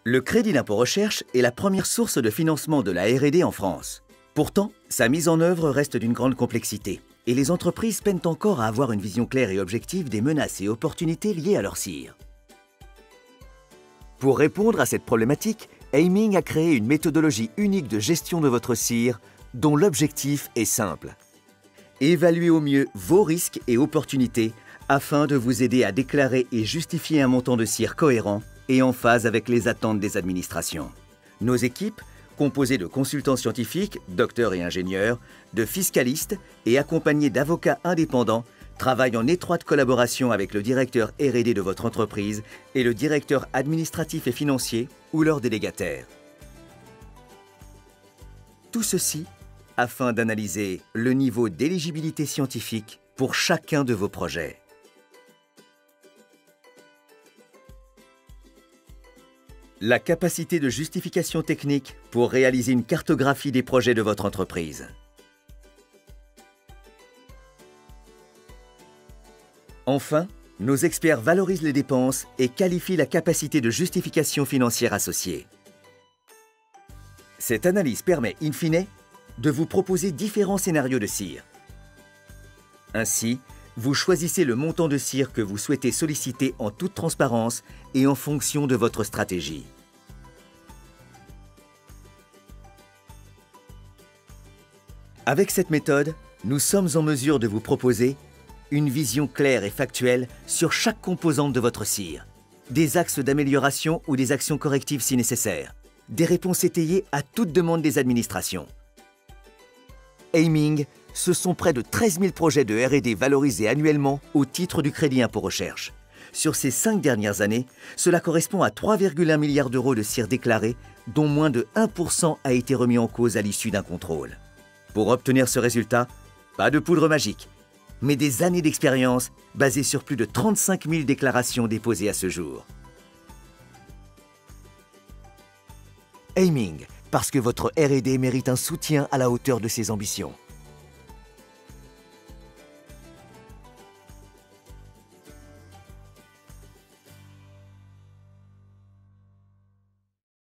Le crédit d'impôt recherche est la première source de financement de la R&D en France. Pourtant, sa mise en œuvre reste d'une grande complexité et les entreprises peinent encore à avoir une vision claire et objective des menaces et opportunités liées à leur cire. Pour répondre à cette problématique, Aiming a créé une méthodologie unique de gestion de votre cire dont l'objectif est simple. Évaluer au mieux vos risques et opportunités afin de vous aider à déclarer et justifier un montant de cire cohérent et en phase avec les attentes des administrations. Nos équipes, composées de consultants scientifiques, docteurs et ingénieurs, de fiscalistes et accompagnées d'avocats indépendants, travaillent en étroite collaboration avec le directeur R&D de votre entreprise et le directeur administratif et financier ou leur délégataire. Tout ceci afin d'analyser le niveau d'éligibilité scientifique pour chacun de vos projets. La capacité de justification technique pour réaliser une cartographie des projets de votre entreprise. Enfin, nos experts valorisent les dépenses et qualifient la capacité de justification financière associée. Cette analyse permet, in fine, de vous proposer différents scénarios de cire. Ainsi, vous choisissez le montant de cire que vous souhaitez solliciter en toute transparence et en fonction de votre stratégie. Avec cette méthode, nous sommes en mesure de vous proposer une vision claire et factuelle sur chaque composante de votre cire, des axes d'amélioration ou des actions correctives si nécessaire, des réponses étayées à toute demande des administrations. Aiming, ce sont près de 13 000 projets de R&D valorisés annuellement au titre du crédit impôt recherche. Sur ces 5 dernières années, cela correspond à 3,1 milliards d'euros de cire déclarée, dont moins de 1% a été remis en cause à l'issue d'un contrôle. Pour obtenir ce résultat, pas de poudre magique, mais des années d'expérience basées sur plus de 35 000 déclarations déposées à ce jour. Aiming, parce que votre R&D mérite un soutien à la hauteur de ses ambitions.